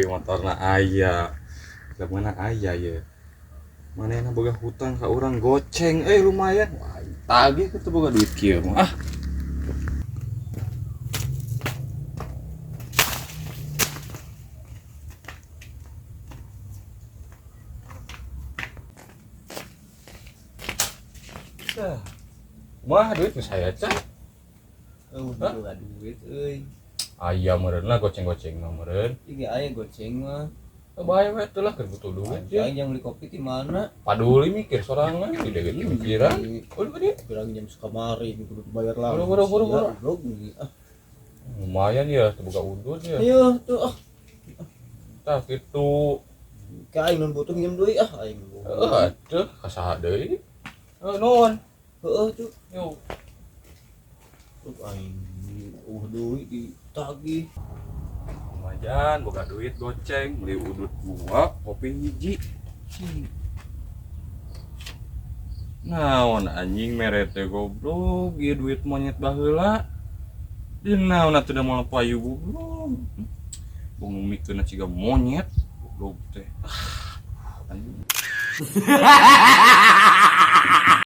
Motorna aya. Mana aya ya. Mana yang boga hutang ka urang goceng lumayan. Wah, tagih kitu boga duit kieu mah. Mah duit geus saya can. Udah duit euy. Aya meureun lah goceng-goceng mah meureun. Ieu aya goceng mah. Bae we teh lah keur butuh duit ya. Aing yang beli kopi di mana? Paduli mikir sorangan di deket pikiran. Udah dia. Pirang jam sekamari kudu bayar lah. Buru. Lumayan ya terbuka udut ya. Ayo tuh Tah kitu. Ka aing butuh minjem deui aing. Atuh kasaha deui. Naon? Heeh tuh. Yo. Aing duit ditagih. Lumayan boga duit goceng beli udut 2, kopi hiji. Naon anjing mere teh goblok, ieu duit monyet baheula. Dinaon atuh da moal payu goblok. Bung mikeun ciga monyet goblok teh. Anjing.